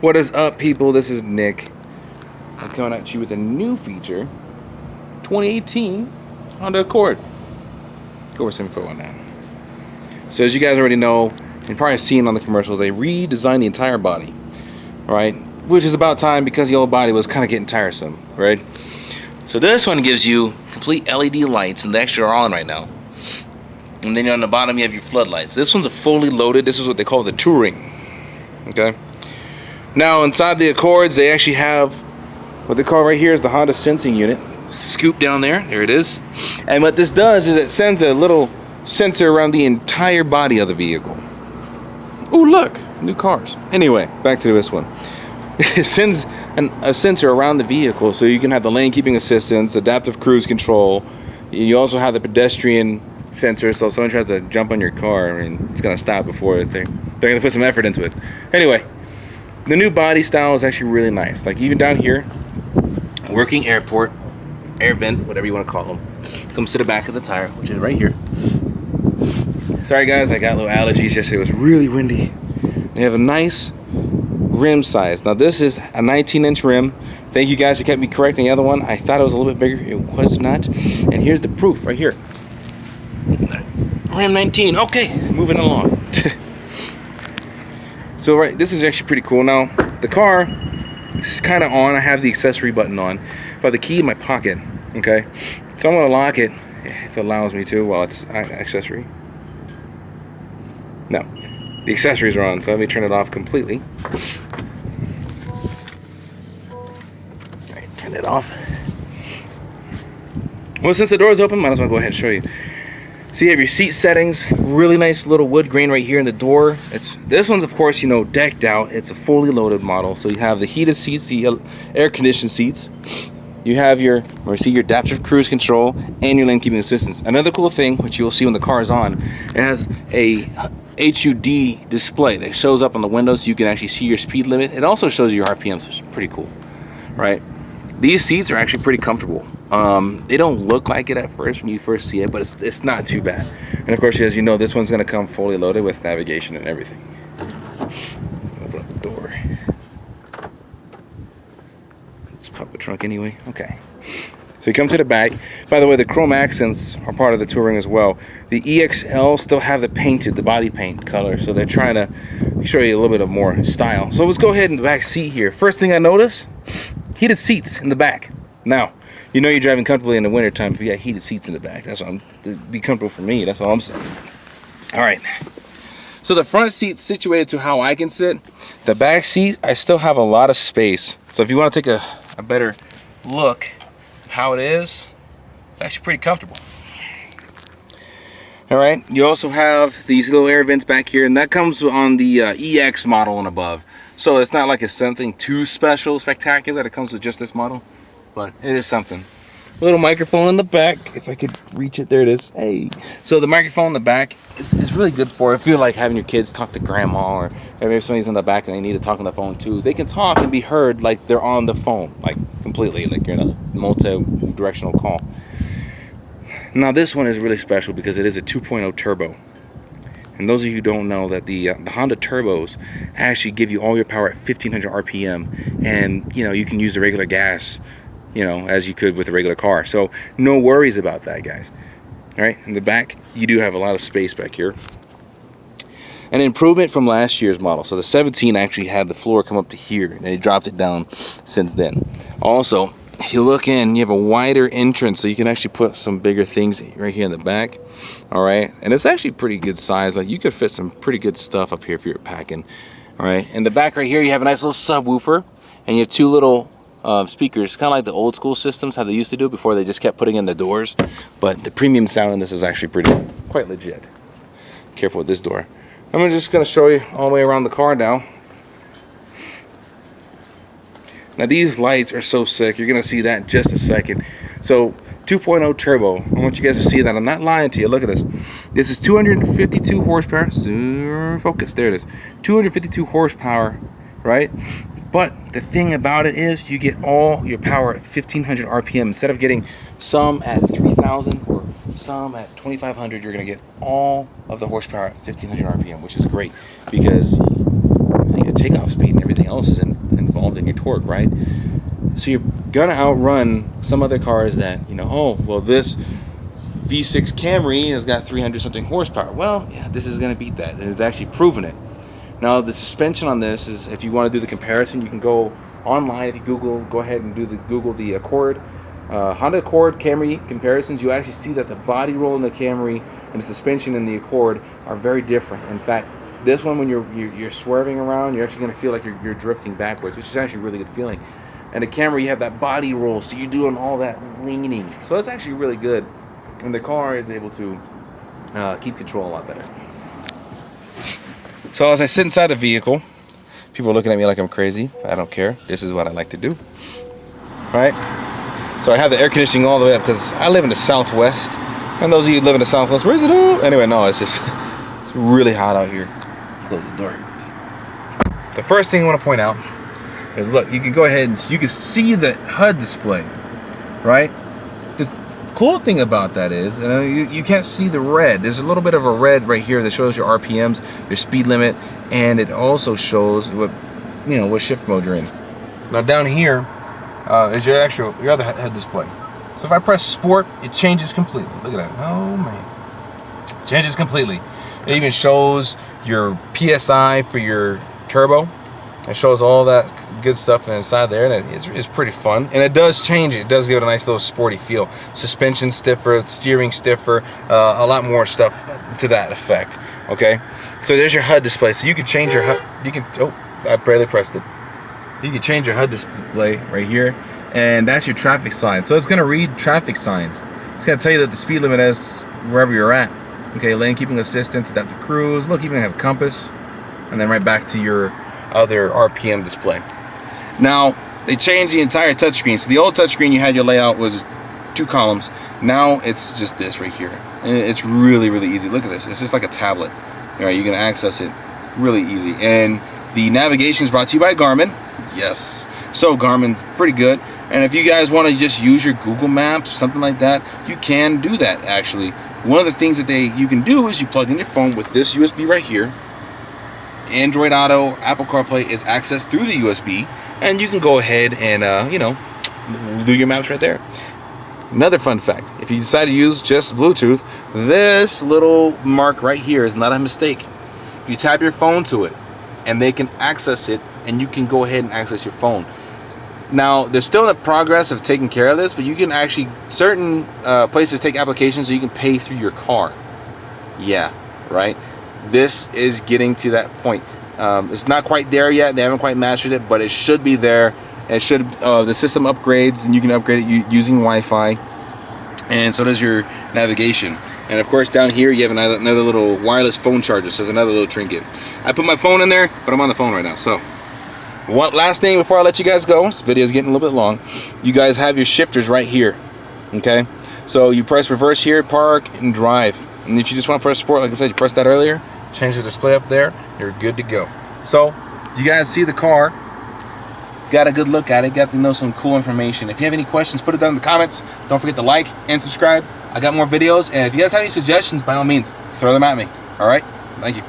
What is up, people? This is Nick. I'm coming at you with a new feature, 2018 Honda Accord. Go over some info on that. So as you guys already know, and probably seen on the commercials, they redesigned the entire body, right? Which is about time because the old body was kind of getting tiresome, right? So this one gives you complete LED lights, and the extra are on right now. And then on the bottom you have your floodlights. This one's a fully loaded. This is what they call the Touring. Okay. Now inside the Accords, they actually have what they call right here is the Honda sensing unit. Scoop down there. There it is. And what this does is it sends a little sensor around the entire body of the vehicle. Oh, look, new cars. Anyway, back to this one. It sends a sensor around the vehicle so you can have the lane keeping assistance, adaptive cruise control. You also have the pedestrian sensor, so if someone tries to jump on your car, I mean, it's gonna stop before they're gonna put some effort into it. Anyway, the new body style is actually really nice. Like even down here, working airport, air vent, whatever you want to call them, comes to the back of the tire, which is right here. Sorry guys, I got little allergies yesterday. It was really windy. They have a nice rim size. Now this is a 19-inch rim. Thank you guys who kept me correcting the other one. I thought it was a little bit bigger. It was not. And here's the proof right here. Rim 19. Okay, moving along. So right, this is actually pretty cool. Now the car is kind of on. I have the accessory button on, but the key in my pocket. Okay, so I'm gonna lock it if it allows me to while it's accessory. No, the accessories are on, so let me turn it off completely. All right, turn it off. Well, since the door is open, might as well go ahead and show you. So you have your seat settings, really nice little wood grain right here in the door. This one's of course, you know, decked out. It's a fully loaded model. So you have the heated seats, the air conditioned seats. You have your adaptive cruise control and your lane keeping assistance. Another cool thing, which you'll see when the car is on, it has a HUD display that shows up on the window so you can actually see your speed limit. It also shows you your RPMs, which is pretty cool, right? These seats are actually pretty comfortable. They don't look like it at first when you first see it, but it's not too bad. And of course, as you know, this one's going to come fully loaded with navigation and everything. Open up the door. Let's pop the trunk anyway. Okay. So you come to the back. By the way, the chrome accents are part of the Touring as well. The EXL still have the body paint color, so they're trying to show you a little bit of more style. So let's go ahead in the back seat here. First thing I notice, heated seats in the back. Now, you know you're driving comfortably in the wintertime if you got heated seats in the back. That's what be comfortable for me. That's all I'm saying. All right. So the front seat's situated to how I can sit. The back seat, I still have a lot of space. So if you want to take a better look how it is, it's actually pretty comfortable. All right. You also have these little air vents back here, and that comes on the EX model and above. So it's not like it's something too special, spectacular. It comes with just this model. But it is something. A little microphone in the back, if I could reach it. There it is. Hey. So the microphone in the back is really good for if you like having your kids talk to grandma, or maybe if somebody's in the back and they need to talk on the phone too. They can talk and be heard like they're on the phone, like completely, like you're in a multi-directional call. Now this one is really special because it is a 2.0 turbo. And those of you who don't know that the Honda turbos actually give you all your power at 1500 RPM, and you know you can use the regular gas, you know, as you could with a regular car. So no worries about that, guys. All right, in the back you do have a lot of space back here. An improvement from last year's model. So the 17 actually had the floor come up to here, and they dropped it down since then. Also, if you look in, you have a wider entrance, so you can actually put some bigger things right here in the back. All right, and it's actually pretty good size. Like you could fit some pretty good stuff up here if you're packing. All right, in the back right here you have a nice little subwoofer, and you have two little speakers, kind of like the old school systems, how they used to do before they just kept putting in the doors. But the premium sound in this is actually quite legit. Careful with this door. I'm just going to show you all the way around the car now. Now these lights are so sick. You're going to see that in just a second. So 2.0 turbo. I want you guys to see that. I'm not lying to you. Look at this. This is 252 horsepower. Focus. There it is. 252 horsepower, right? But the thing about it is you get all your power at 1500 RPM. Instead of getting some at 3000 or some at 2500, you're going to get all of the horsepower at 1500 RPM, which is great because the takeoff speed and everything else is in your torque, right? So you're gonna outrun some other cars that, you know, oh, well, this V6 Camry has got 300 something horsepower. Well, yeah, this is gonna beat that, and it's actually proven it. Now, the suspension on this is, if you want to do the comparison, you can go online. If you go ahead and Google the Accord, Honda Accord Camry comparisons. You actually see that the body roll in the Camry and the suspension in the Accord are very different. In fact, this one, when you're swerving around, you're actually going to feel like you're drifting backwards, which is actually a really good feeling. And the Camry, you have that body roll, so you're doing all that leaning. So it's actually really good, and the car is able to keep control a lot better. So as I sit inside the vehicle, people are looking at me like I'm crazy. I don't care. This is what I like to do. Right? So I have the air conditioning all the way up because I live in the Southwest. And those of you who live in the Southwest, where is it up? Anyway, no, it's just, it's really hot out here. Close the door. The first thing I want to point out is, look, you can go ahead and you can see the HUD display, right? The cool thing about that is, you can't see the red. There's a little bit of a red right here that shows your RPMs, your speed limit, and it also shows what, you know, what shift mode you're in. Now down here is your other HUD display. So if I press Sport, it changes completely. Look at that. Oh man, it changes completely. It even shows your PSI for your turbo. It shows all that good stuff inside there, and it's pretty fun. And it does change it. It does give it a nice little sporty feel. Suspension stiffer, steering stiffer, a lot more stuff to that effect. Okay, so there's your HUD display. So you can change your HUD. You can, oh, I barely pressed it. You can change your HUD display right here, and that's your traffic sign. So it's gonna read traffic signs. It's gonna tell you that the speed limit is wherever you're at. Okay, lane keeping assistance, adaptive cruise. Look, you even have a compass, and then right back to your other RPM display. Now they changed the entire touchscreen. So the old touchscreen, you had your layout was 2 columns. Now it's just this right here, and it's really, really easy. Look at this. It's just like a tablet. All right, you can access it really easy. And the navigation is brought to you by Garmin. Yes. So Garmin's pretty good. And if you guys want to just use your Google Maps, something like that, you can do that. Actually, one of the things that you can do is you plug in your phone with this USB right here. Android Auto, Apple CarPlay is accessed through the USB, and you can go ahead and you know, do your maps right there. Another fun fact, if you decide to use just Bluetooth, this little mark right here is not a mistake. You tap your phone to it, and they can access it, and you can go ahead and access your phone. Now, there's still the progress of taking care of this, but you can actually, certain places take applications so you can pay through your car. Yeah, right? This is getting to that point. It's not quite there yet. They haven't quite mastered it, but it should be there. It should. The system upgrades, and you can upgrade it using Wi-Fi. And so does your navigation. And of course, down here you have another little wireless phone charger. So there's another little trinket. I put my phone in there, but I'm on the phone right now. So one last thing before I let you guys go. This video is getting a little bit long. You guys have your shifters right here. Okay. So you press reverse here, park, and drive. And if you just want to press sport, like I said, you pressed that earlier, change the display up there, you're good to go. So you guys see the car, got a good look at it, got to know some cool information. If you have any questions, put it down in the comments. Don't forget to like and subscribe. I got more videos, and if you guys have any suggestions, by all means, throw them at me. All right, thank you.